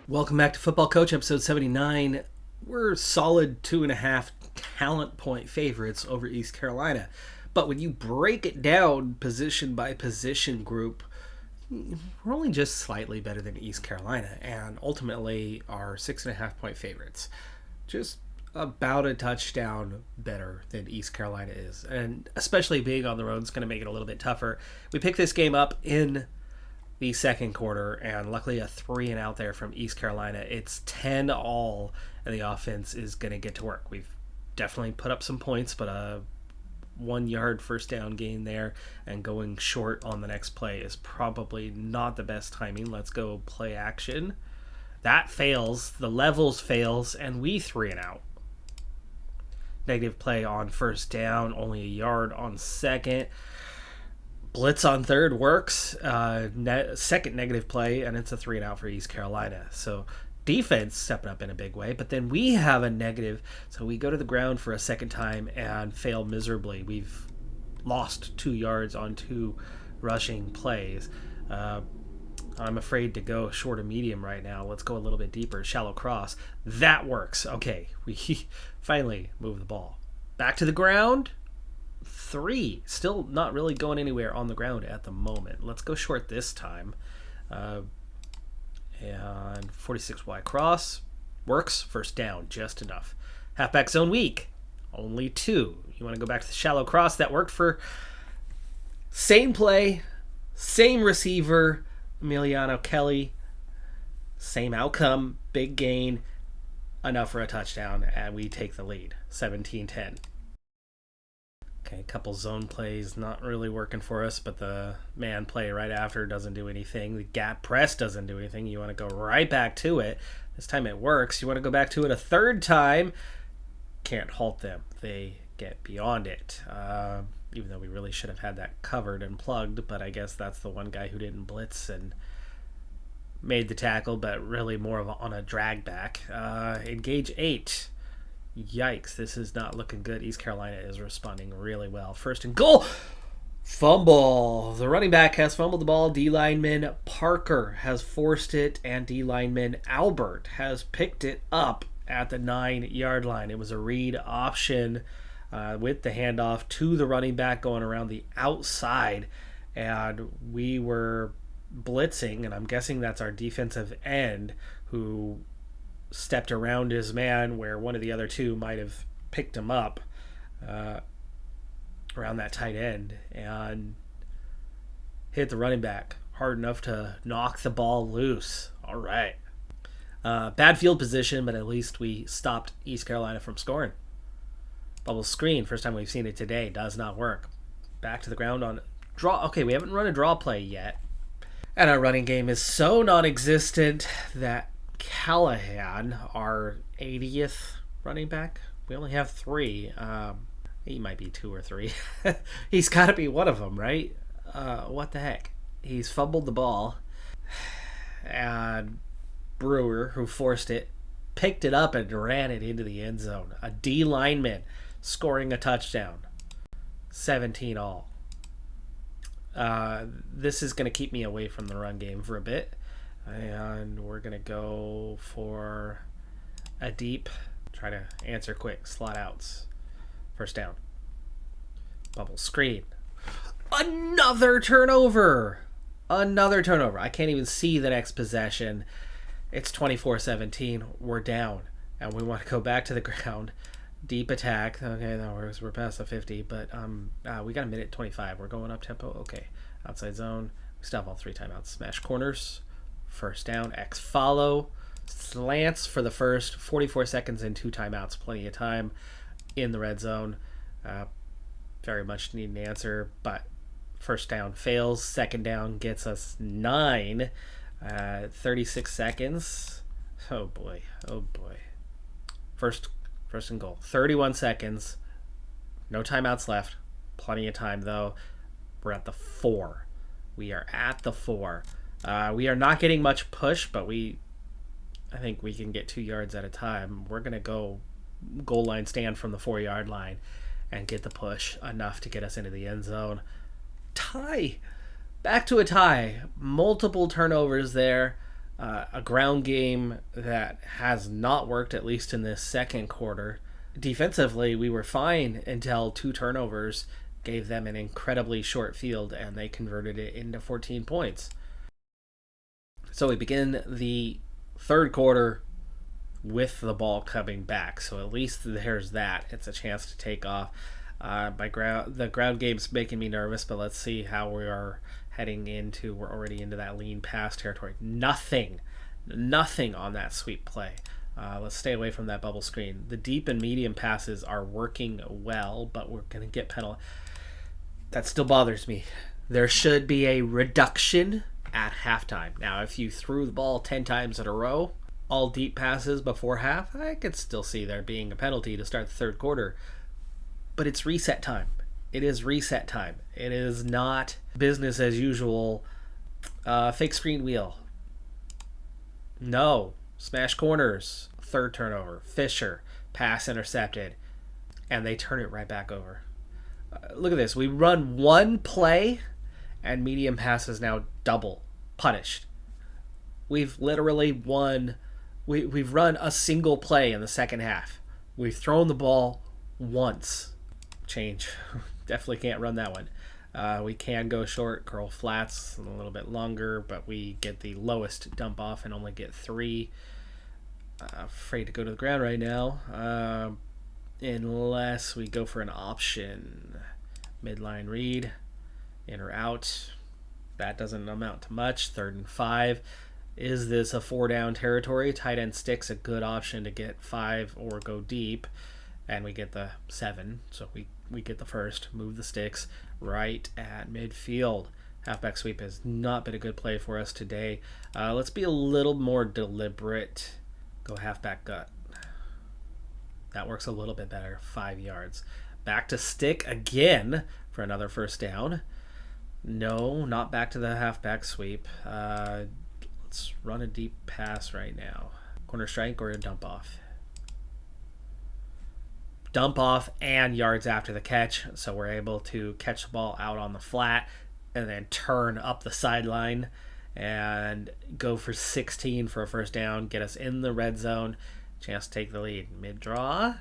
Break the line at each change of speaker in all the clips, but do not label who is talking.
Welcome back to Football Coach, episode 79. We're solid 2.5 talent point favorites over East Carolina. But when you break it down position by position group, we're only just slightly better than East Carolina and ultimately are 6.5 point favorites. Just about a touchdown better than East Carolina is. And especially being on the road is going to make it a little bit tougher. We picked this game up in the second quarter, and luckily a 3 and out there from East Carolina. It's 10-all, and the offense is going to get to work. We've definitely put up some points, but a 1-yard first down gain there, and going short on the next play is probably not the best timing. Let's go play action. That fails. The levels fails, and we 3 and out. Negative play on first down, only a yard on second. Blitz on third works. Second negative play, and it's a 3 and out for East Carolina. So defense stepping up in a big way, but then we have a negative. So we go to the ground for a second time and fail miserably. We've lost 2 yards on 2 rushing plays. I'm afraid to go short or medium right now. Let's go a little bit deeper. Shallow cross. That works. Okay, we finally move the ball. Back to the ground. 3. Still not really going anywhere on the ground at the moment. Let's go short this time. And 46 wide cross. Works. First down. Just enough. Halfback zone weak. Only 2. You want to go back to the shallow cross. That worked for same play. Same receiver. Emiliano Kelly. Same outcome. Big gain. Enough for a touchdown. And we take the lead. 17-10. Okay, a couple zone plays not really working for us, but the man play right after doesn't do anything. The gap press doesn't do anything. You want to go right back to it. This time it works. You want to go back to it a third time. Can't halt them. They get beyond it. Even though we really should have had that covered and plugged, but I guess that's the one guy who didn't blitz and made the tackle, but really more of on a drag back. Engage 8. Yikes, this is not looking good. East Carolina is responding really well. First and goal. Fumble. The running back has fumbled the ball. D-lineman Parker has forced it, and D-lineman Albert has picked it up at the 9-yard line. It was a read option with the handoff to the running back going around the outside, and we were blitzing, and I'm guessing that's our defensive end who stepped around his man where one of the other 2 might have picked him up around that tight end and hit the running back hard enough to knock the ball loose. All right. Bad field position, but at least we stopped East Carolina from scoring. Bubble screen, first time we've seen it today, does not work. Back to the ground on draw. Okay, we haven't run a draw play yet. And our running game is so non-existent that Callahan, our 80th running back, we only have 3. He might be 2 or 3. He's got to be one of them, right? What the heck? He's fumbled the ball, and Brewer, who forced it, picked it up and ran it into the end zone. A D lineman scoring a touchdown. 17-all. This is going to keep me away from the run game for a bit. And we're going to go for a deep, try to answer quick, slot outs. First down. Bubble screen. Another turnover. I can't even see the next possession. It's 24-17. We're down. And we want to go back to the ground. Deep attack. Okay, that works. We're past the 50. But we got a minute 25. We're going up tempo. Okay. Outside zone. We still have all 3 timeouts. Smash corners. First down, X follow, slants for the first 44 seconds and 2 timeouts. Plenty of time in the red zone. Very much need an answer, but first down fails. Second down gets us 9. 36 seconds. Oh boy. First and goal. 31 seconds. No timeouts left. Plenty of time though. We're at the 4. We are at the 4. We are not getting much push, but I think we can get 2 yards at a time. We're going to go goal line stand from the 4-yard line and get the push enough to get us into the end zone. Tie. Back to a tie. Multiple turnovers there. A ground game that has not worked, at least in this second quarter. Defensively, we were fine until 2 turnovers gave them an incredibly short field, and they converted it into 14 points. So we begin the third quarter with the ball coming back. So at least there's that. It's a chance to take off. The ground game's making me nervous, but let's see how we are heading into. We're already into that lean pass territory. Nothing on that sweep play. Let's stay away from that bubble screen. The deep and medium passes are working well, but we're going to get penalized. That still bothers me. There should be a reduction at halftime. Now, if you threw the ball 10 times in a row, all deep passes before half, I could still see there being a penalty to start the third quarter. But it's reset time. It is reset time. It is not business as usual. Fake screen wheel. No. Smash corners. Third turnover. Fisher. Pass intercepted. And they turn it right back over. Look at this. We run one play, and medium pass is now double punished. We've literally won. We've run a single play in the second half. We've thrown the ball once. Change. Definitely can't run that one. We can go short, curl flats a little bit longer, but we get the lowest dump off and only get 3. Afraid to go to the ground right now. Unless we go for an option. Midline read. In or out. That doesn't amount to much. 3rd and 5. Is this a 4-down territory? Tight end stick's a good option to get 5 or go deep. And we get the 7. So we get the first. Move the sticks right at midfield. Halfback sweep has not been a good play for us today. Let's be a little more deliberate. Go halfback gut. That works a little bit better. 5 yards. Back to stick again for another first down. No, not back to the halfback sweep. Let's run a deep pass right now. Corner strike or a dump off. Dump off and yards after the catch. So we're able to catch the ball out on the flat and then turn up the sideline and go for 16 for a first down. Get us in the red zone. Chance to take the lead. Mid-draw.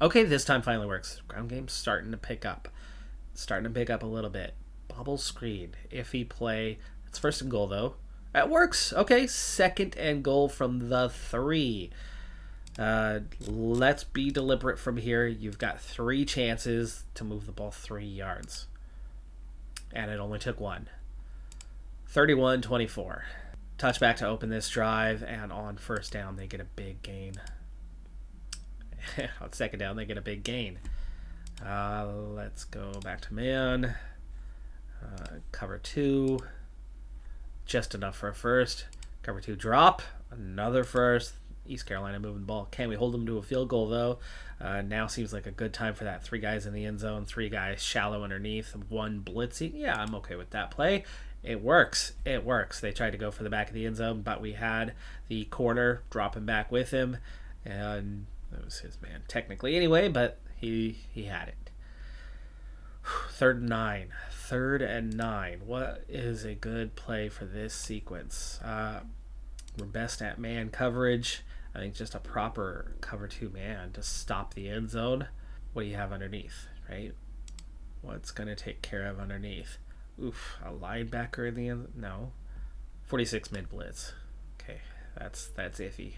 Okay, this time finally works. Ground game's starting to pick up. Starting to pick up a little bit. Bubble screen. Iffy play. It's first and goal, though. That works. Okay, 2nd and goal from the 3. Let's be deliberate from here. You've got 3 chances to move the ball 3 yards. And it only took 1. 31-24. Touchback to open this drive, and on first down, they get a big gain. On second down, they get a big gain. Let's go back to man. Cover 2. Just enough for a first. Cover 2 drop. Another first. East Carolina moving the ball. Can we hold them to a field goal, though? Now seems like a good time for that. 3 guys in the end zone. 3 guys shallow underneath. 1 blitzing. Yeah, I'm okay with that play. It works. It works. They tried to go for the back of the end zone, but we had the corner dropping back with him. And that was his man, technically, anyway, but he had it. 3rd and 9. 3rd and 9. What is a good play for this sequence? We're best at man coverage. I think just a proper cover 2 man to stop the end zone. What do you have underneath, right? What's going to take care of underneath? Oof, a linebacker in the end? No. 46 mid blitz. Okay, that's iffy.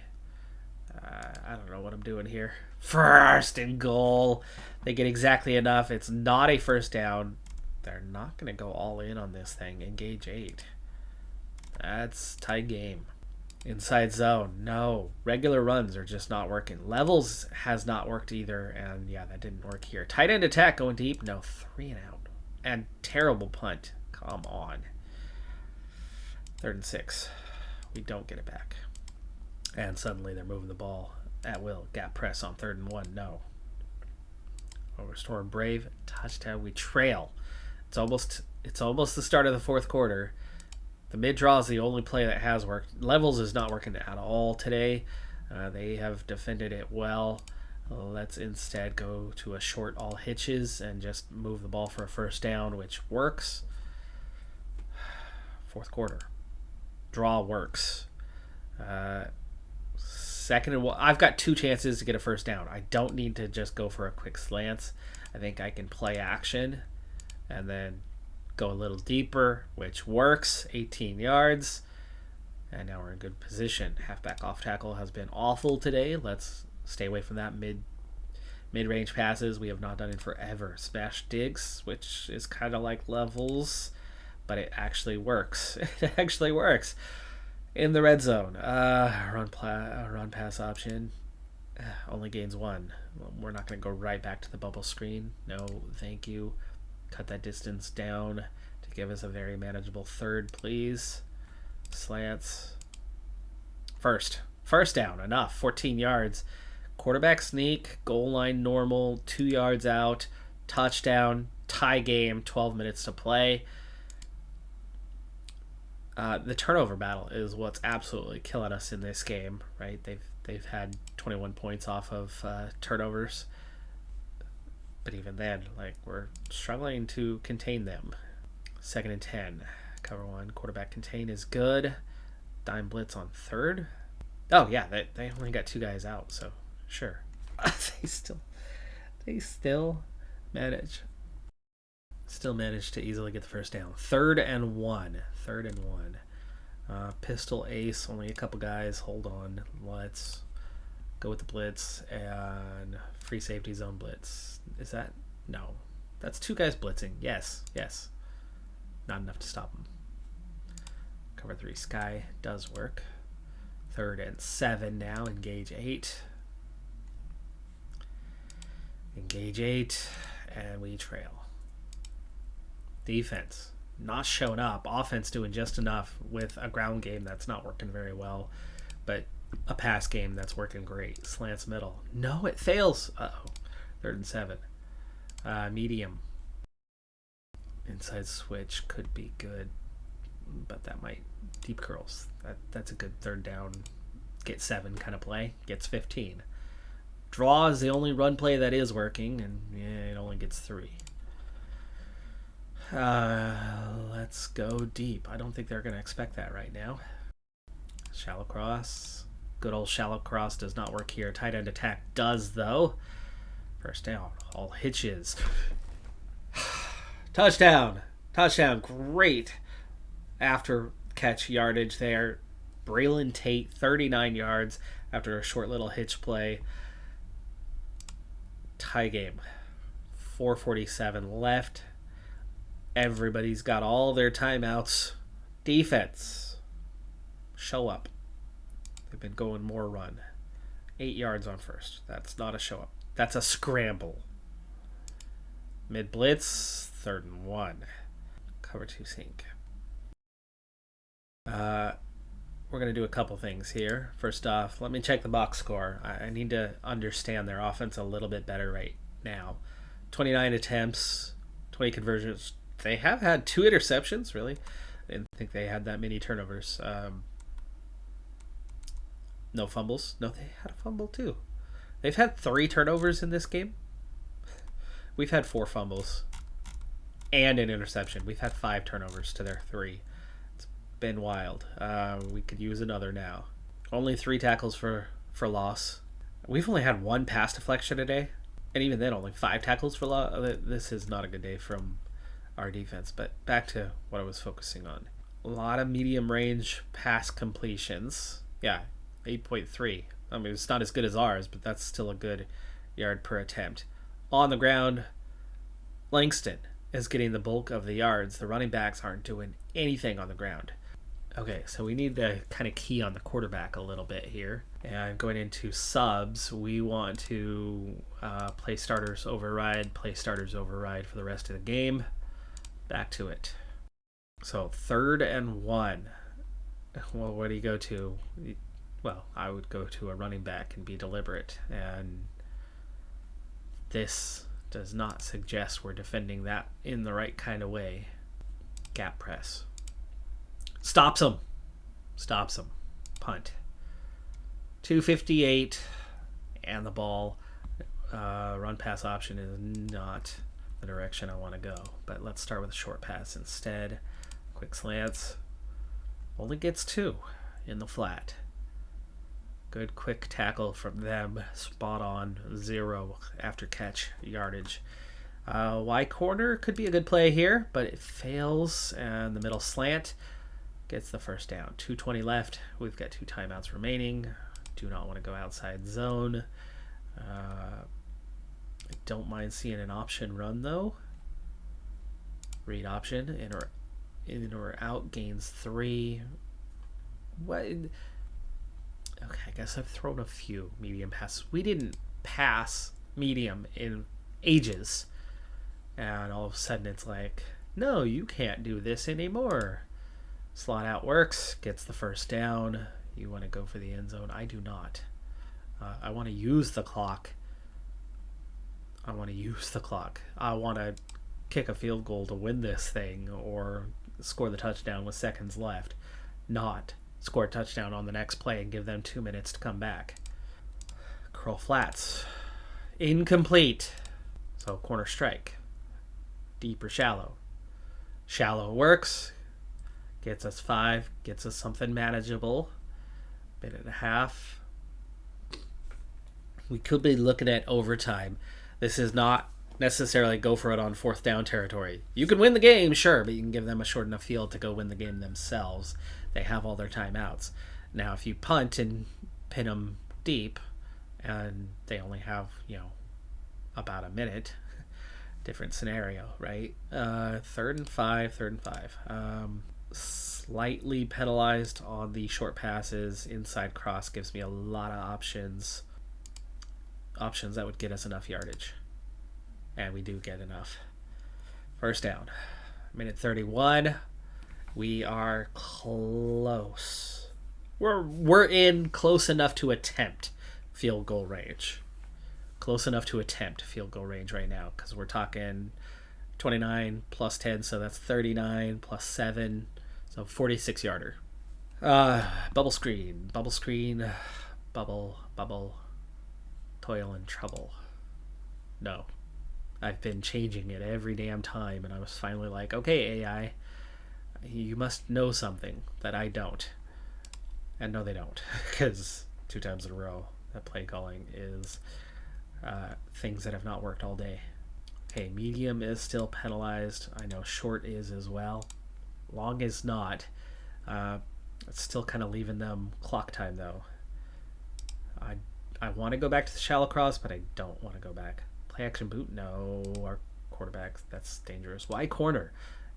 I don't know what I'm doing here. 1st and goal. They get exactly enough. It's not a first down. They're not going to go all in on this thing. Engage 8. That's tight game. Inside zone. No. Regular runs are just not working. Levels has not worked either. And yeah, that didn't work here. Tight end attack going deep. No. 3 and out. And terrible punt. Come on. 3rd and 6. We don't get it back. And suddenly they're moving the ball at will. Gap press on 3rd and 1. No. Restore Brave. Touchdown. We trail. It's almost the start of the 4th quarter. The mid-draw is the only play that has worked. Levels is not working at all today. They have defended it well. Let's instead go to a short all hitches and just move the ball for a first down, which works. 4th quarter. Draw works. Second and one. I've got 2 chances to get a first down. I don't need to just go for a quick slants. I think I can play action and then go a little deeper, which works. 18 yards. And now we're in good position. Halfback off tackle has been awful today. Let's stay away from that mid-range passes. We have not done it forever. Smash digs, which is kind of like levels, but it actually works. It actually works. In the red zone, run pass option only gains 1. We're not going to go right back to the bubble screen. No, thank you. Cut that distance down to give us a very manageable third, please. Slants. First down, enough. 14 yards. Quarterback sneak, goal line normal, 2 yards out, touchdown, tie game, 12 minutes to play. The turnover battle is what's absolutely killing us in this game, right? They've had 21 points off of turnovers, but even then, like, we're struggling to contain them. 2nd and 10, cover 1, quarterback contain is good. Dime blitz on 3rd. Oh yeah, they only got 2 guys out, so sure. they still manage to easily get the first down. 3rd and 1. Pistol ace, only a couple guys. Hold on. Let's go with the blitz and free safety zone blitz. Is that? No. That's 2 guys blitzing. Yes. Not enough to stop them. Cover 3 sky does work. 3rd and 7 now. Engage 8. And we trail. Defense not showing up. Offense doing just enough with a ground game that's not working very well, but a pass game that's working great. Slants middle. No, it fails. 3rd and 7. Medium. Inside switch could be good, but that might deep curls. That's a good 3rd down, get 7 kind of play. Gets 15. Draw is the only run play that is working, and it only gets 3. Let's go deep. I don't think they're going to expect that right now. Shallow cross. Good old shallow cross does not work here. Tight end attack does, though. First down. All hitches. Touchdown. Great after catch yardage there. Braylon Tate, 39 yards after a short little hitch play. Tie game. 4:47 left. Everybody's got all their timeouts. Defense. Show up. They've been going more run. 8 yards on first. That's not a show up. That's a scramble. Mid blitz. 3rd and 1. Cover 2 sink. We're going to do a couple things here. First off, let me check the box score. I need to understand their offense a little bit better right now. 29 attempts, 20 conversions. They have had 2 interceptions, really. I didn't think they had that many turnovers. No fumbles. No, they had a fumble too. They've had 3 turnovers in this game. We've had 4 fumbles and an interception. We've had 5 turnovers to their 3. It's been wild. We could use another now. Only 3 tackles for loss. We've only had 1 pass deflection today, and even then only 5 tackles for loss. This is not a good day from our defense, but back to what I was focusing on. A lot of medium range pass completions. Yeah, 8.3. I mean, it's not as good as ours, but that's still a good yard per attempt. On the ground, Langston is getting the bulk of the yards. The running backs aren't doing anything on the ground. Okay, so we need to kind of key on the quarterback a little bit here. And going into subs, we want to play starters override for the rest of the game. Back to it. So 3rd and 1. Well, where do you go to? Well, I would go to a running back and be deliberate. And this does not suggest we're defending that in the right kind of way. Gap press. Stops him. Punt. 2:58 and the ball. Run pass option is not the direction I want to go. But let's start with a short pass instead. Quick slants. Only gets 2 in the flat. Good quick tackle from them. Spot on. 0 after catch yardage. Y corner could be a good play here, but it fails. And the middle slant gets the first down. 2:20 left. We've got 2 timeouts remaining. Do not want to go outside zone. I don't mind seeing an option run, though. Read option. In or out. Gains 3. What? Okay, I guess I've thrown a few medium passes. We didn't pass medium in ages. And all of a sudden it's like, no, you can't do this anymore. Slot out works, gets the first down. You want to go for the end zone. I do not. I want to use the clock. I want to kick a field goal to win this thing or score the touchdown with seconds left. Not score a touchdown on the next play and give them 2 minutes to come back. Curl flats. Incomplete. So corner strike. Deep or shallow. Shallow works. Gets us 5. Gets us something manageable. Minute and a half. We could be looking at overtime. This is not necessarily go for it on 4th down territory. You can win the game, sure, but you can give them a short enough field to go win the game themselves. They have all their timeouts. Now, if you punt and pin them deep, and they only have, about a minute, different scenario, right? 3rd and 5. Slightly penalized on the short passes. Inside cross gives me a lot of options. Options that would get us enough yardage. And we do get enough. First down. Minute 31. We are close. We're in close enough to attempt field goal range. Close enough to attempt field goal range right now, because we're talking 29 plus 10, so that's 39 plus 7, so 46 yarder. Bubble screen, bubble, toil and trouble. No. I've been changing it every damn time, and I was finally like, okay, AI, you must know something that I don't. And no, they don't, because 2 times in a row, that play calling is things that have not worked all day. Okay, medium is still penalized. I know short is as well. Long is not. It's still kind of leaving them clock time, though. I want to go back to the shallow cross, but I don't want to go back. Play action boot? No. Our quarterback, that's dangerous. Y corner.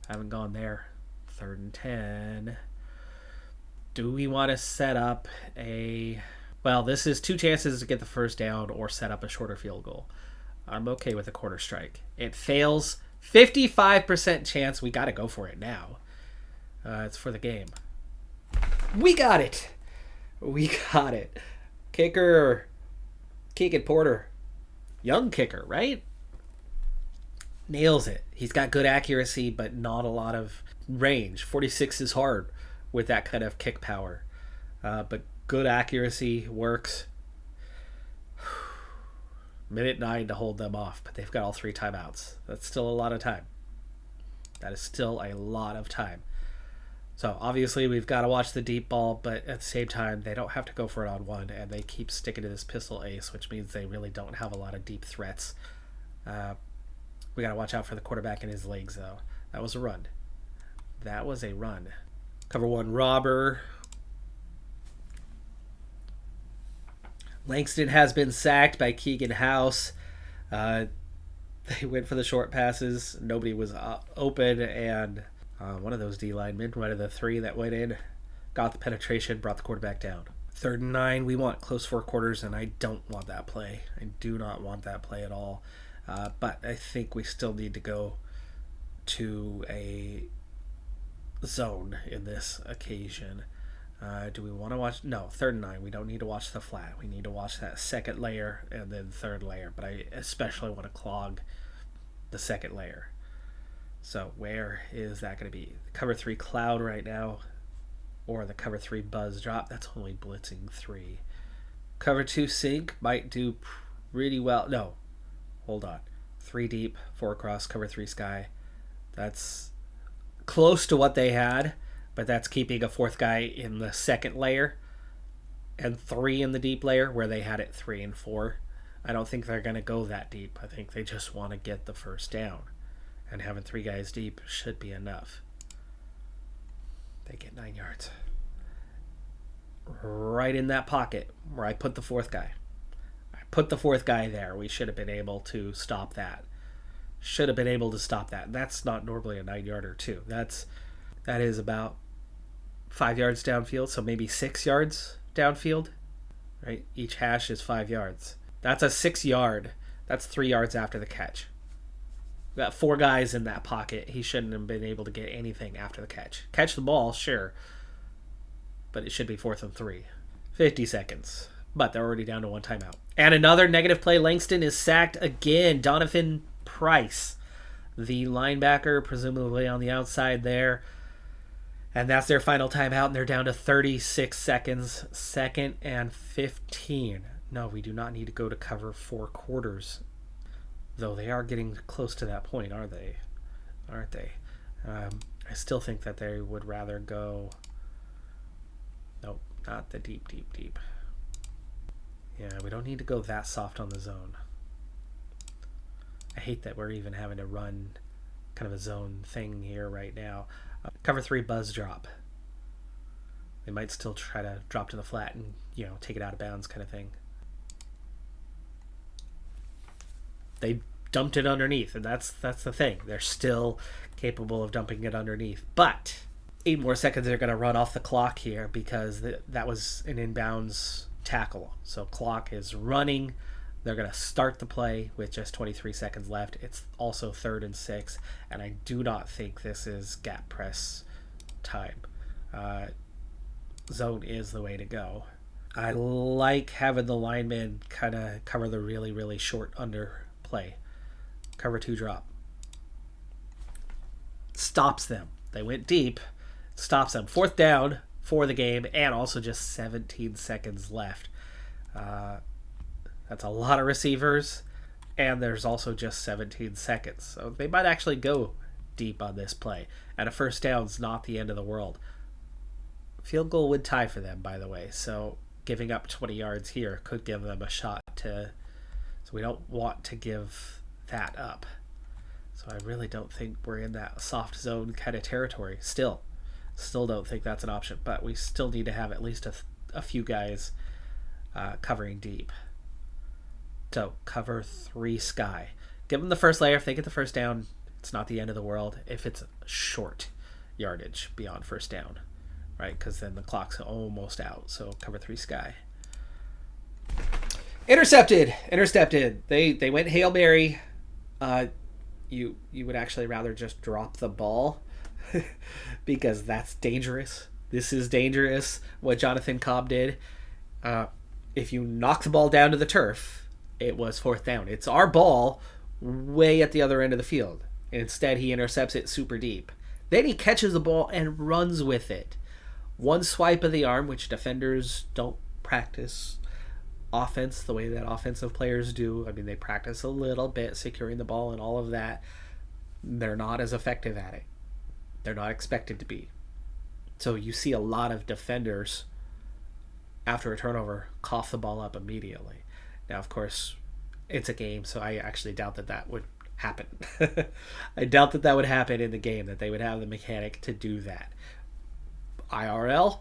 Haven't gone there. 3rd and 10. Do we want to set up a... Well, this is 2 chances to get the first down or set up a shorter field goal. I'm okay with a quarter strike. It fails. 55% chance. We got to go for it now. It's for the game. We got it. Kicker. Keegan Porter. Young kicker, right? Nails it. He's got good accuracy, but not a lot of range. 46 is hard with that kind of kick power. But good accuracy works. Minute 9 to hold them off, but they've got all 3 timeouts. That's still a lot of time. So obviously we've got to watch the deep ball, but at the same time, they don't have to go for it on 1, and they keep sticking to this pistol ace, which means they really don't have a lot of deep threats. We got to watch out for the quarterback and his legs, though. That was a run. Cover 1 robber. Langston has been sacked by Keegan House. They went for the short passes. Nobody was open, and one of those D linemen, one of the 3 that went in, got the penetration, brought the quarterback down. 3rd and 9, we want close 4 quarters, and I don't want that play. I do not want that play at all. But I think we still need to go to a zone in this occasion. Do we want to watch? No, 3rd and 9. We don't need to watch the flat. We need to watch that second layer and then 3rd layer. But I especially want to clog the second layer. So where is that going to be? The cover 3 cloud right now, or the cover 3 buzz drop? That's only blitzing 3. Cover 2 sink might do pretty well. No, hold on. 3 deep, 4 across, cover 3 sky. That's close to what they had, but that's keeping a 4th guy in the second layer. and 3 in the deep layer where they had it 3 and 4. I don't think they're going to go that deep. I think they just want to get the first down. And having 3 guys deep should be enough. They get 9 yards. Right in that pocket where I put the 4th guy. I put the 4th guy there. We should have been able to stop that. Should have been able to stop that. That's not normally a 9-yarder too. That is about 5 yards downfield, so maybe 6 yards downfield. Right? Each hash is 5 yards. That's a 6 yard. That's 3 yards after the catch. We got 4 guys in that pocket. He shouldn't have been able to get anything after the catch. Catch the ball, sure. But it should be 4th and 3. 50 seconds. But they're already down to 1 timeout. And another negative play. Langston is sacked again. Donovan Price, the linebacker, presumably on the outside there. And that's their final timeout, and they're down to 36 seconds. 2nd and 15. No, we do not need to go to cover 4 quarters. Though they are getting close to that point, aren't they? I still think that they would rather go... Nope, not the deep. Yeah, we don't need to go that soft on the zone. I hate that we're even having to run kind of a zone thing here right now. Cover 3 buzz drop. They might still try to drop to the flat and, take it out of bounds kind of thing. They dumped it underneath, and that's the thing. They're still capable of dumping it underneath. But 8 more seconds are going to run off the clock here because that was an inbounds tackle. So clock is running. They're going to start the play with just 23 seconds left. It's also 3rd and 6, and I do not think this is gap press time. Zone is the way to go. I like having the linemen kind of cover the really, really short under play. Cover 2 drop. Stops them. They went deep. Stops them. 4th down for the game, and also just 17 seconds left. That's a lot of receivers, and there's also just 17 seconds. So they might actually go deep on this play. And a first down's not the end of the world. Field goal would tie for them, by the way. So giving up 20 yards here could give them a shot to... So we don't want to give that up. So I really don't think we're in that soft zone kind of territory. Still don't think that's an option. But we still need to have at least a few guys covering deep. So cover 3 sky. Give them the first layer. If they get the first down, it's not the end of the world. If it's short yardage beyond first down, right? Because then the clock's almost out. So cover 3 sky. Intercepted. They went Hail Mary. You would actually rather just drop the ball because that's dangerous. This is dangerous. What Jonathan Cobb did. If you knock the ball down to the turf, it was 4th down. It's our ball way at the other end of the field. And instead, he intercepts it super deep. Then he catches the ball and runs with it. 1 swipe of the arm, which defenders don't practice offense the way that offensive players do. I mean, they practice a little bit securing the ball and all of that. They're not as effective at it. They're not expected to be. So you see a lot of defenders, after a turnover, cough the ball up immediately. Now, of course, it's a game, so I actually doubt that would happen. I doubt that would happen in the game, that they would have the mechanic to do that. IRL,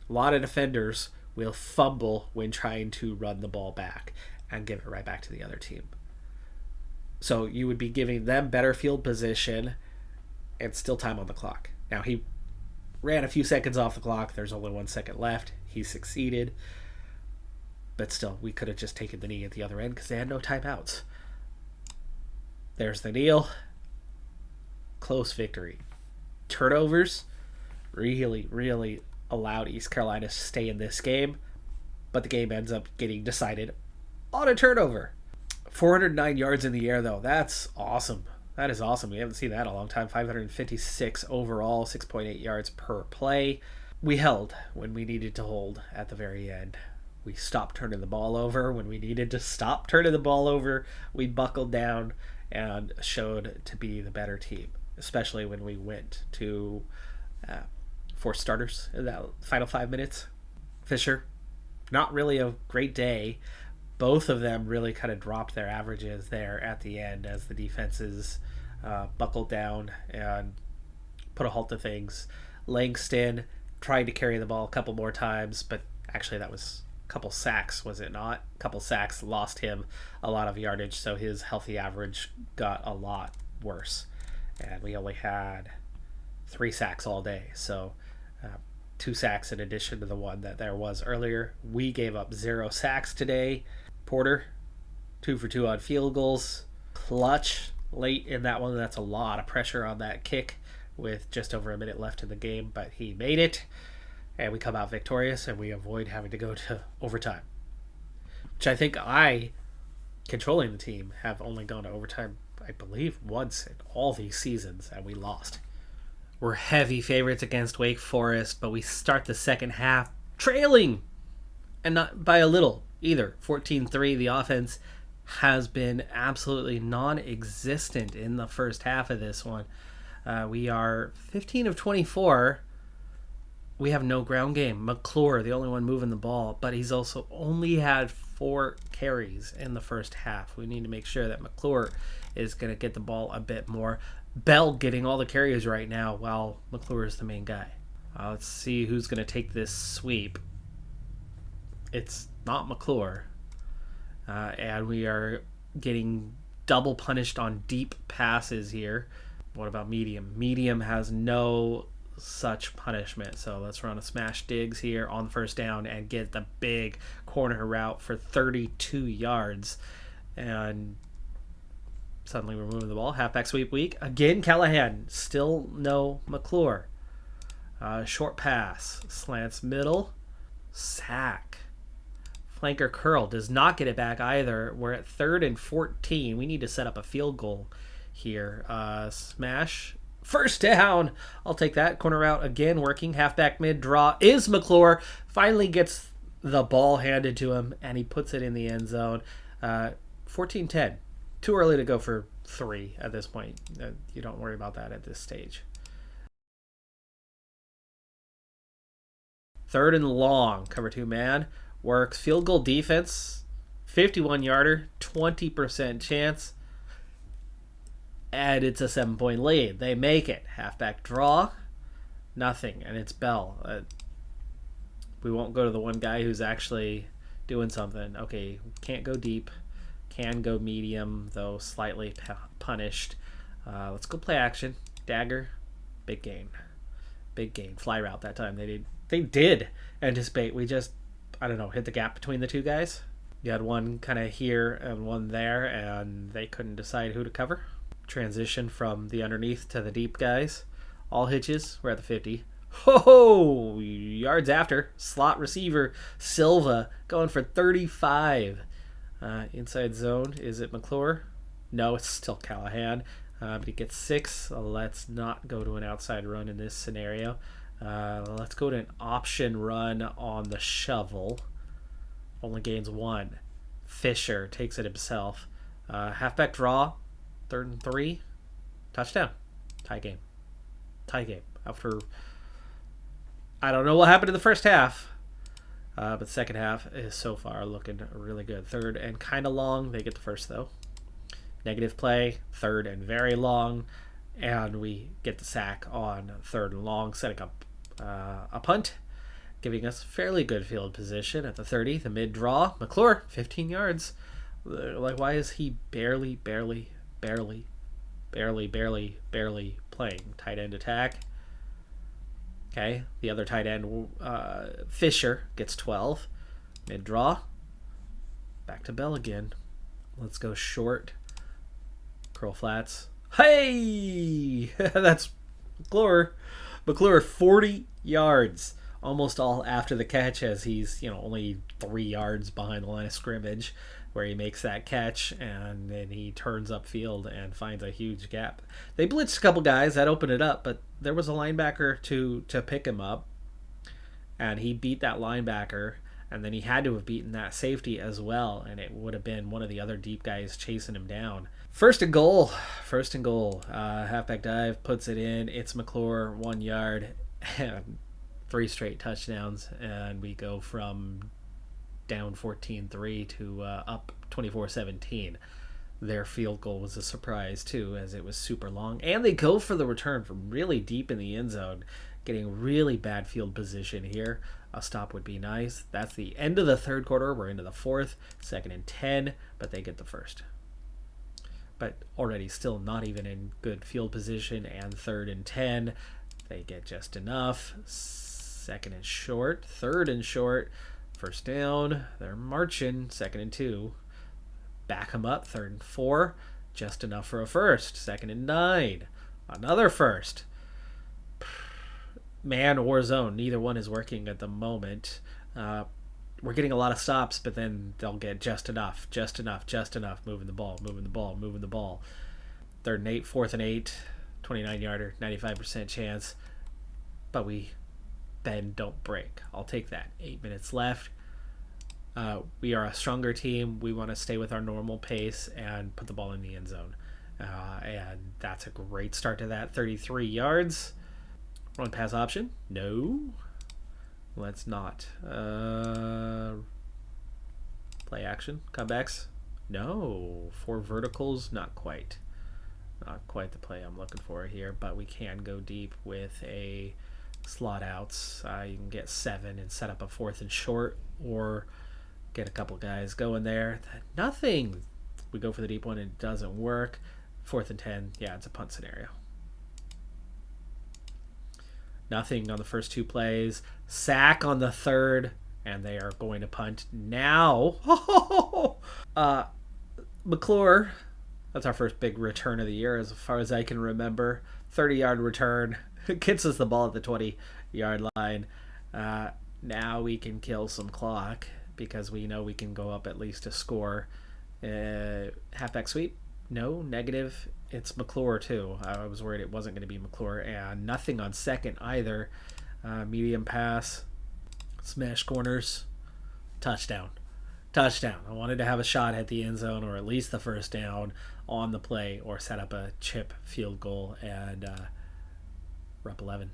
a lot of defenders will fumble when trying to run the ball back and give it right back to the other team. So you would be giving them better field position and still time on the clock. Now, he ran a few seconds off the clock. There's only 1 second left. He succeeded. But still, we could have just taken the knee at the other end because they had no timeouts. There's the kneel. Close victory. Turnovers really, really allowed East Carolina to stay in this game, but the game ends up getting decided on a turnover. 409 yards in the air, though. That's awesome. That is awesome. We haven't seen that in a long time. 556 overall, 6.8 yards per play. We held when we needed to hold at the very end. We stopped turning the ball over when we needed to stop turning the ball over. We buckled down and showed to be the better team, especially when we went to 4 starters in that final 5 minutes. Fisher, Not really a great day. Both of them really kind of dropped their averages there at the end as the defenses buckled down and put a halt to things. Langston tried to carry the ball a couple more times, but actually that was a couple sacks, was it not? A couple sacks lost him a lot of yardage, so his healthy average got a lot worse. And we only had 3 sacks all day, so 2 sacks in addition to the one that there was earlier. We gave up 0 sacks today. Porter, 2 for 2 on field goals. Clutch late in that one. That's a lot of pressure on that kick with just over a minute left in the game, but he made it. And we come out victorious, and we avoid having to go to overtime. Which I think controlling the team, have only gone to overtime, I believe, once in all these seasons, and we lost. We're heavy favorites against Wake Forest, but we start the second half trailing, and not by a little either. 14-3. The offense has been absolutely non-existent in the first half of this one. We are 15 of 24. We have no ground game. McClure, the only one moving the ball, but he's also only had 4 carries in the first half. We need to make sure that McClure is going to get the ball a bit more. Bell getting all the carries right now while McClure is the main guy. Let's see who's going to take this sweep. It's not McClure. And we are getting double punished on deep passes here. What about medium? Medium has no such punishment. So let's run a smash digs here on first down and get the big corner route for 32 yards. And suddenly we're moving the ball. Halfback sweep week. Again, Callahan. Still no McClure. Short pass. Slants middle. Sack. Flanker curl. Does not get it back either. We're at 3rd and 14. We need to set up a field goal here. Smash. First down. I'll take that. Corner route again working. Halfback mid draw is McClure. Finally gets the ball handed to him, and he puts it in the end zone. 14-10. Too early to go for 3 at this point. You don't worry about that at this stage. 3rd and long. Cover 2 man. Works. Field goal defense. 51-yarder. 20% chance. And it's a 7-point lead. They make it. Halfback draw. Nothing. And it's Bell. We won't go to the one guy who's actually doing something. Okay, can't go deep. Can go medium, though slightly punished. Let's go play action. Dagger. Big gain. Big gain. Fly route that time. They did anticipate. We just, I don't know, hit the gap between the 2 guys. You had one kind of here and one there, and they couldn't decide who to cover. Transition from the underneath to the deep guys. All hitches. We're at the 50. Ho! Yards after. Slot receiver Silva going for 35. Inside zone. Is it McClure? No, it's still Callahan. But he gets 6. Let's not go to an outside run in this scenario. Let's go to an option run on the shovel. Only gains 1. Fisher takes it himself. Halfback draw. 3rd and 3. Touchdown. Tie game. After, I don't know what happened in the first half. But the second half is so far looking really good. 3rd and kind of long. They get the first, though. Negative play. 3rd and very long. And we get the sack on 3rd and long, setting up a punt, giving us fairly good field position at the 30. The mid-draw. McClure, 15 yards. Like, why is he barely playing? Tight end attack. Okay, the other tight end, Fisher, gets 12. Mid-draw. Back to Bell again. Let's go short. Curl flats. Hey! That's McClure. McClure, 40 yards. Almost all after the catch, as he's, only 3 yards behind the line of scrimmage, where he makes that catch, and then he turns upfield and finds a huge gap. They blitzed a couple guys. That opened it up, but there was a linebacker to pick him up, and he beat that linebacker, and then he had to have beaten that safety as well, and it would have been one of the other deep guys chasing him down. First and goal. Halfback dive, puts it in. It's McClure, 1 yard, and 3 straight touchdowns, and we go from down 14-3 to up 24-17. Their field goal was a surprise too, as it was super long. And they go for the return from really deep in the end zone, getting really bad field position here. A stop would be nice. That's the end of the third quarter. We're into the fourth, 2nd and 10, but they get the first. But already still not even in good field position, and 3rd and 10. They get just enough. 2nd and short, 3rd and short, 1st down. They're marching, 2nd and 2. Back them up, 3rd and 4. Just enough for a first. 2nd and 9. Another first. Man or zone, neither one is working at the moment. We're getting a lot of stops, but then they'll get just enough, moving the ball. 3rd and 8, 4th and 8, 29-yarder, 95% chance. But we then don't break. I'll take that. 8 minutes left. We are a stronger team. We want to stay with our normal pace and put the ball in the end zone. And that's a great start to that. 33 yards. Run pass option? No. Let's not. Play action? Comebacks? No. 4 verticals? Not quite. Not quite the play I'm looking for here, but we can go deep with a slot outs. You can get 7 and set up a 4th and short, or get a couple guys going there. Nothing. We go for the deep one and it doesn't work. 4th and 10. Yeah, it's a punt scenario. Nothing on the first 2 plays. Sack on the 3rd, and they are going to punt now. McClure, that's our first big return of the year as far as I can remember. 30-yard return. Gets us the ball at the 20-yard line. Now we can kill some clock because we know we can go up at least a score. Halfback sweep? No, negative. It's McClure too. I was worried it wasn't going to be McClure, and nothing on 2nd either. Medium pass, smash corners, touchdown. I wanted to have a shot at the end zone, or at least the 1st down on the play, or set up a chip field goal, and we're up 11.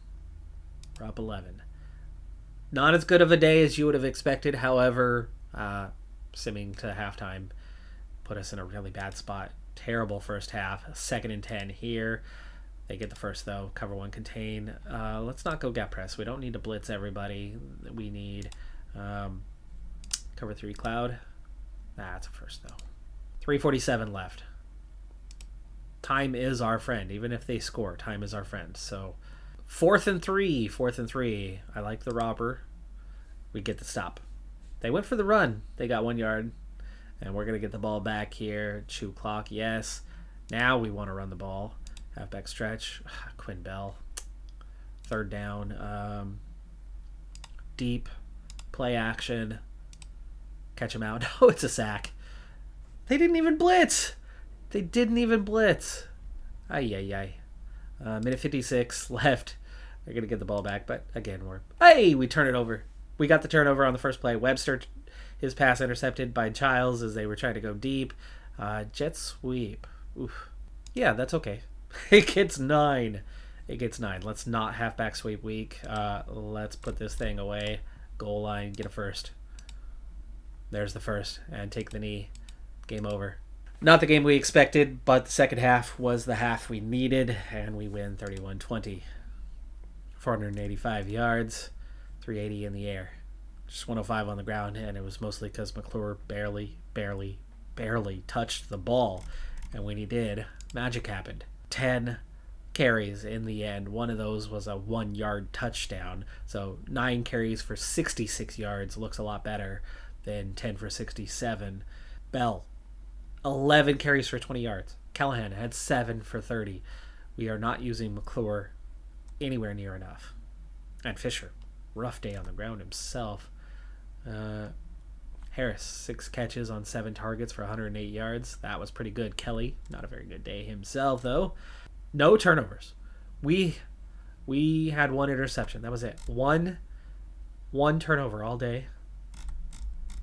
Not as good of a day as you would have expected. However, simming to halftime put us in a really bad spot. Terrible first half. 2nd and 10 here. They get the first though. Cover 1 contain. Let's not go gap press. We don't need to blitz everybody. We need cover 3 cloud. That's a first though. 3:47 left. Time is our friend. Even if they score, time is our friend. So 4th and 3. I like the robber. We get the stop. They went for the run. They got 1 yard. And we're going to get the ball back here. Chew clock, yes. Now we want to run the ball. Halfback stretch. Quinn Bell. 3rd down. Deep. Play action. Catch him out. Oh, it's a sack. They didn't even blitz. Ay. Minute 56 left. They're going to get the ball back. But again, we turn it over. We got the turnover on the first play. Webster, his pass intercepted by Childs as they were trying to go deep. Jet sweep. Oof. Yeah, that's okay. It gets 9. Let's not halfback sweep week. Let's put this thing away. Goal line, get a first. There's the first. And take the knee. Game over. Not the game we expected, but the second half was the half we needed, and we win 31-20. 485 yards, 380 in the air. Just 105 on the ground, and it was mostly because McClure barely touched the ball. And when he did, magic happened. 10 carries in the end. One of those was a 1-yard touchdown. So 9 carries for 66 yards looks a lot better than 10 for 67. Bell, 11 carries for 20 yards. Callahan had 7 for 30. We are not using McClure anywhere near enough. And Fisher, rough day on the ground himself. Harris, 6 catches on 7 targets for 108 yards. That was pretty good. Kelly, not a very good day himself, though. No turnovers. We had 1 interception. That was it. One turnover all day.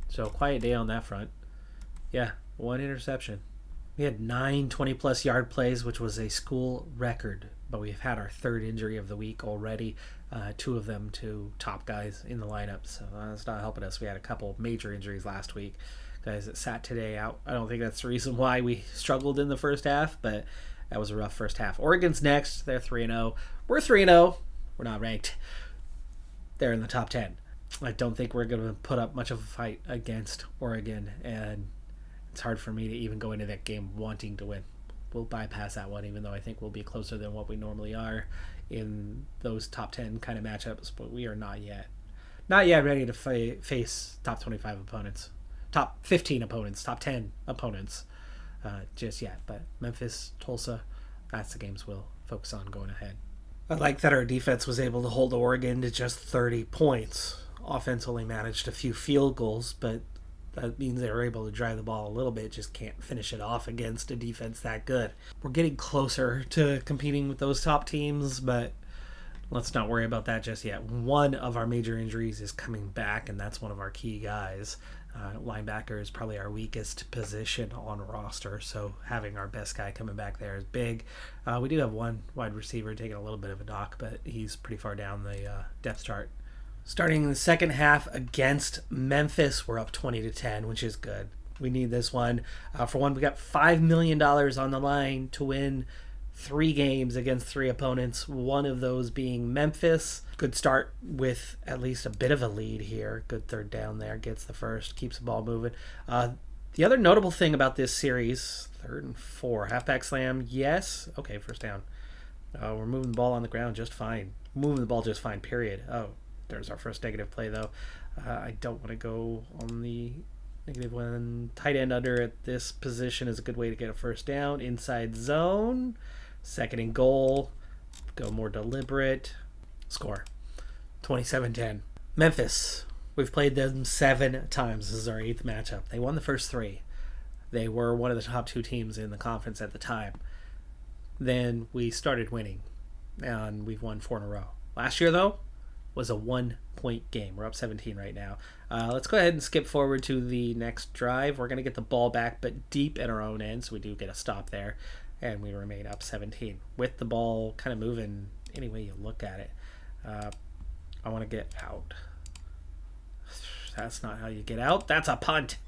So quiet day on that front. Yeah, 1 interception. We had 9 20-plus yard plays, which was a school record but we've had our third injury of the week already. Two of them to top guys in the lineup, so that's not helping us. We had a couple major injuries last week. Guys that sat today out. I don't think that's the reason why we struggled in the first half, but that was a rough first half. Oregon's next. They're 3-0. We're 3-0. We're not ranked. They're in the top 10. I don't think we're going to put up much of a fight against Oregon, and it's hard for me to even go into that game wanting to win. We'll bypass that one, even though I think we'll be closer than what we normally are in those top 10 kind of matchups, but we are not yet ready to face top 25 opponents, top 15 opponents, top 10 opponents just yet. But Memphis, Tulsa, that's the games we'll focus on going ahead. I like that our defense was able to hold Oregon to just 30 points. Offense only managed a few field goals, but that means they were able to drive the ball a little bit, just can't finish it off against a defense that good. We're getting closer to competing with those top teams, but let's not worry about that just yet. One of our major injuries is coming back, and that's one of our key guys. Linebacker is probably our weakest position on roster, so having our best guy coming back there is big. We do have one wide receiver taking a little bit of a knock, but he's pretty far down the depth chart. Starting in the second half against Memphis, we're up 20-10, which is good. We need this one. For one, we got $5 million on the line to win 3 games against 3 opponents, one of those being Memphis. Good start with at least a bit of a lead here. Good third down there, gets the first, keeps the ball moving. The other notable thing about this series, 3rd and 4, halfback slam, yes. Okay, first down. We're moving the ball on the ground just fine. Period. Oh, there's our first negative play, though. I don't want to go on the negative one. Tight end under at this position is a good way to get a first down. Inside zone. 2nd and goal. Go more deliberate. Score. 27-10. Memphis. We've played them 7 times. This is our 8th matchup. They won the first 3. They were one of the top 2 teams in the conference at the time. Then we started winning, and we've won 4 in a row. Last year, though, was a 1-point game. We're up 17 right now. Let's go ahead and skip forward to the next drive. We're going to get the ball back, but deep in our own end, so we do get a stop there, and we remain up 17 with the ball kind of moving any way you look at it. I want to get out. That's not how you get out. That's a punt.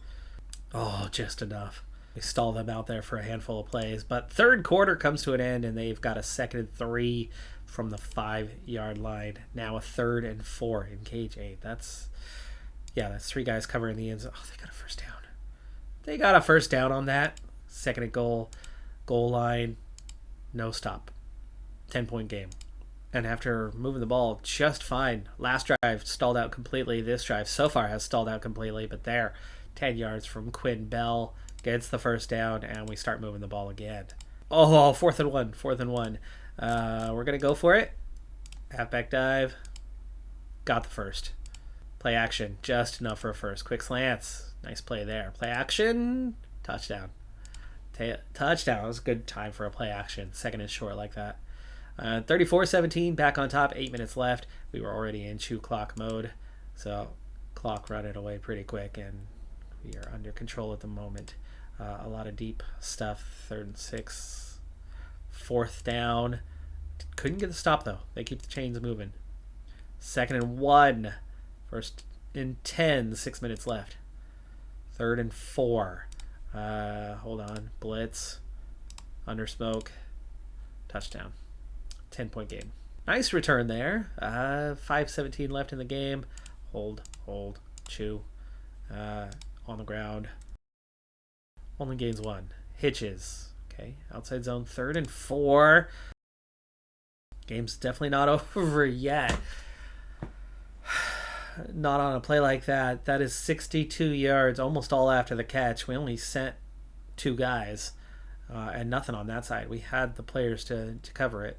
Oh, just enough. We stall them out there for a handful of plays, but third quarter comes to an end, and they've got a 2nd and 3 from the 5-yard line. Now a 3rd and 4 in cage 8. That's 3 guys covering the end zone. Oh, they got a first down. They got a first down on that. 2nd and goal line, no stop. 10-point game. And after moving the ball just fine, last drive stalled out completely. This drive so far has stalled out completely, but there, 10 yards from Quinn Bell, gets the first down, and we start moving the ball again. Oh, 4th and 1. We're going to go for it. Halfback dive. Got the first. Play action. Just enough for a first. Quick slants. Nice play there. Play action. Touchdown. Touchdown. It was a good time for a play action. 2nd and short like that. 34-17. Back on top. 8 minutes left. We were already in chew clock mode. So clock running away pretty quick, and we are under control at the moment. A lot of deep stuff. 3rd and 6. 4th down. Couldn't get the stop, though. They keep the chains moving. 2nd and 1. 1st and 10. 6 minutes left. 3rd and 4. Hold on. Blitz. Under smoke. Touchdown. 10-point game. Nice return there. 5:17 left in the game. Hold. Chew. On the ground. Only gains 1. Hitches. Okay, outside zone, 3rd and 4. Game's definitely not over yet. Not on a play like that. That is 62 yards, almost all after the catch. We only sent 2 guys, and nothing on that side. We had the players to cover it.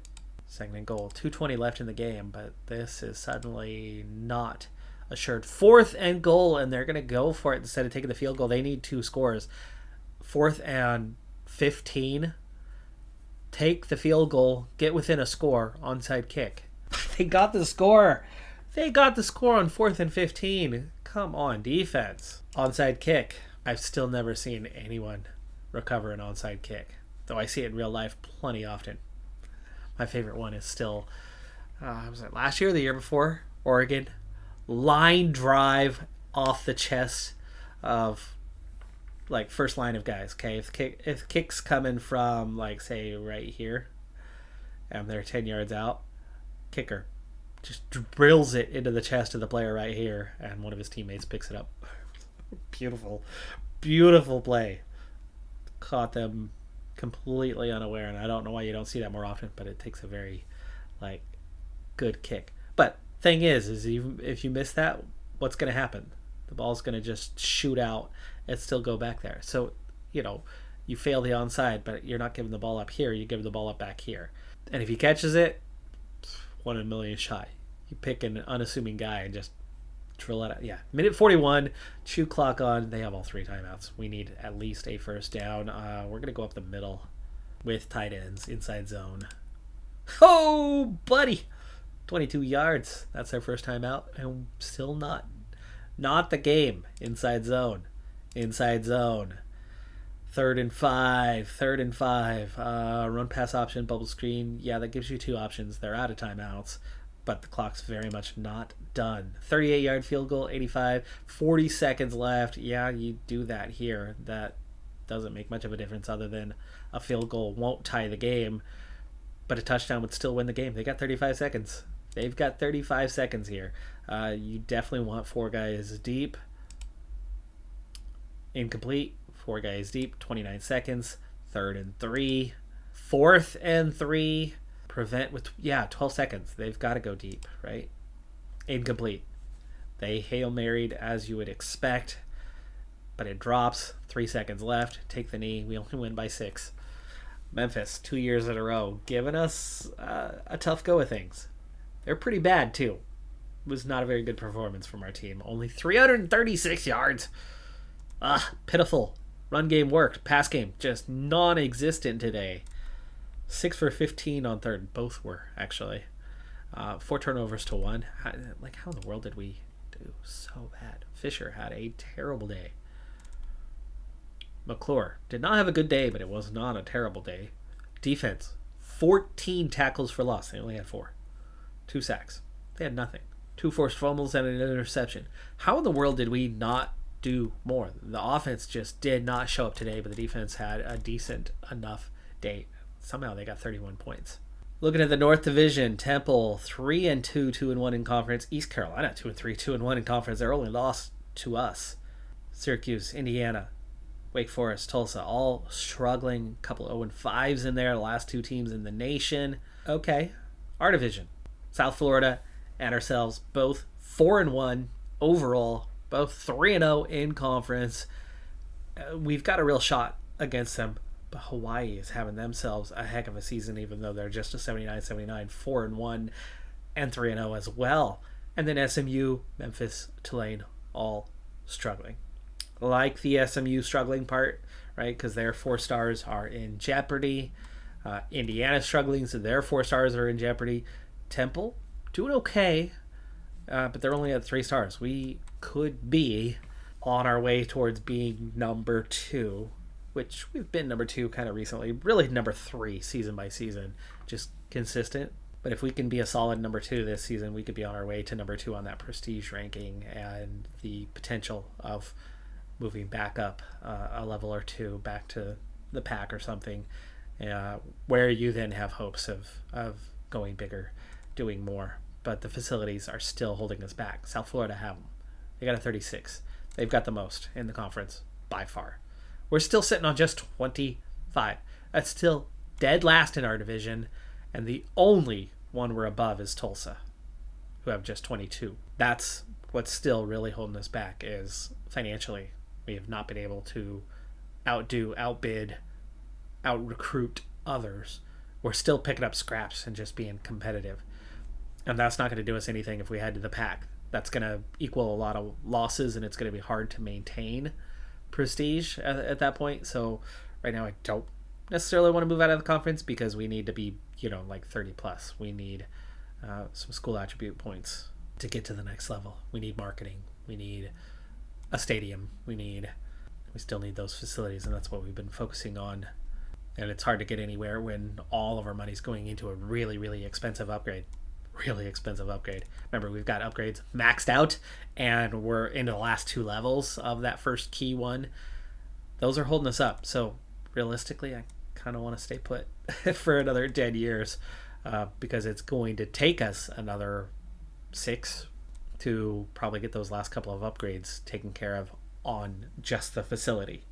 2nd and goal. 2:20 left in the game, but this is suddenly not assured. 4th and goal, and they're going to go for it instead of taking the field goal. They need 2 scores. 4th and 15. Take the field goal. Get within a score. Onside kick. They got the score. They got the score on 4th and 15. Come on, defense. Onside kick. I've still never seen anyone recover an onside kick, though I see it in real life plenty often. My favorite one is still, was it last year or the year before? Oregon. Line drive off the chest of, like, first line of guys. Okay, if kick's coming from, like, say right here, and they're 10 yards out, kicker just drills it into the chest of the player right here, and one of his teammates picks it up. Beautiful, beautiful play. Caught them completely unaware, and I don't know why you don't see that more often, but it takes a very, like, good kick. But thing is even if you miss that, what's going to happen? The ball's going to just shoot out and still go back there. So, you fail the onside, but you're not giving the ball up here. You give the ball up back here. And if he catches it, 1 in a million shot. You pick an unassuming guy and just drill it out. Yeah, minute 41, chew clock on. They have all 3 timeouts. We need at least a first down. We're going to go up the middle with tight ends, inside zone. Oh, buddy. 22 yards. That's our first timeout. And still not the game. Inside zone. Inside zone. 3rd and 5. Run pass option, bubble screen. Yeah, that gives you 2 options. They're out of timeouts, but the clock's very much not done. 38-yard field goal, 85. 40 seconds left. Yeah, you do that here. That doesn't make much of a difference other than a field goal won't tie the game, but a touchdown would still win the game. They got 35 seconds. They've got 35 seconds here. You definitely want 4 guys deep. Incomplete. 4 guys deep, 29 seconds, 3rd and 3, 4th and 3, prevent with, 12 seconds. They've got to go deep, right? Incomplete. They Hail Married as you would expect, but it drops, 3 seconds left, take the knee, we only win by 6. Memphis, 2 years in a row, giving us a tough go of things. They're pretty bad, too. It was not a very good performance from our team. Only 336 yards. Pitiful. Run game worked. Pass game just non-existent today. 6 for 15 on third. Both were, actually. 4 turnovers to 1. How in the world did we do so bad? Fisher had a terrible day. McClure did not have a good day, but it was not a terrible day. Defense, 14 tackles for loss. They only had 4. 2 sacks. They had nothing. 2 forced fumbles and an interception. How in the world did we not do more? The offense just did not show up today, but the defense had a decent enough day. Somehow they got 31 points. Looking at the North Division, Temple 3-2, 2-1 in conference. East Carolina 2-3, 2-1 in conference. Their only loss to us. Syracuse, Indiana, Wake Forest, Tulsa, all struggling. A couple 0-5s in there. The last 2 teams in the nation. Okay, our division, South Florida and ourselves, both 4-1 overall. Both 3-0 in conference. We've got a real shot against them, but Hawaii is having themselves a heck of a season, even though they're just a 79-79, 4-1, and 3-0 as well. And then SMU, Memphis, Tulane, all struggling. Like the SMU struggling part, right? Because their 4 stars are in jeopardy. Indiana's struggling, so their 4 stars are in jeopardy. Temple, doing okay, but they're only at 3 stars. We could be on our way towards being number 2, which we've been number 2 kind of recently. Really number 3 season by season, just consistent. But if we can be a solid number 2 this season, we could be on our way to number 2 on that prestige ranking and the potential of moving back up a level or 2 back to the pack or something, where you then have hopes of going bigger, doing more. But the facilities are still holding us back. South Florida have them. They got a 36. They've got the most in the conference by far. We're still sitting on just 25. That's still dead last in our division, and the only one we're above is Tulsa, who have just 22. That's what's still really holding us back, is financially. We have not been able to outbid, out-recruit others. We're still picking up scraps and just being competitive. And that's not going to do us anything if we head to the pack. That's going to equal a lot of losses, and it's going to be hard to maintain prestige at that point. So right now I don't necessarily want to move out of the conference because we need to be, like 30 plus. We need some school attribute points to get to the next level. We need marketing. We need a stadium. We still need those facilities, and that's what we've been focusing on. And it's hard to get anywhere when all of our money's going into a really, really expensive upgrade. Really expensive upgrade. Remember, we've got upgrades maxed out, and we're into the last 2 levels of that first key one. Those are holding us up. So realistically, I kind of want to stay put for another 10 years because it's going to take us another 6 to probably get those last couple of upgrades taken care of on just the facility.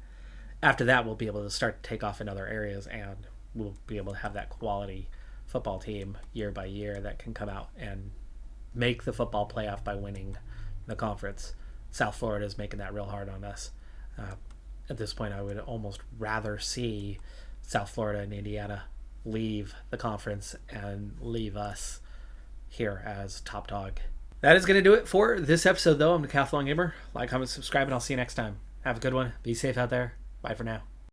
After that, we'll be able to start to take off in other areas, and we'll be able to have that quality football team year by year that can come out and make the football playoff by winning the conference. South Florida is making that real hard on us. At this point, I would almost rather see South Florida and Indiana leave the conference and leave us here as top dog. That is going to do it for this episode, though. I'm Decathlon Gamer. Like, comment, subscribe, and I'll see you next time. Have a good one. Be safe out there. Bye for now.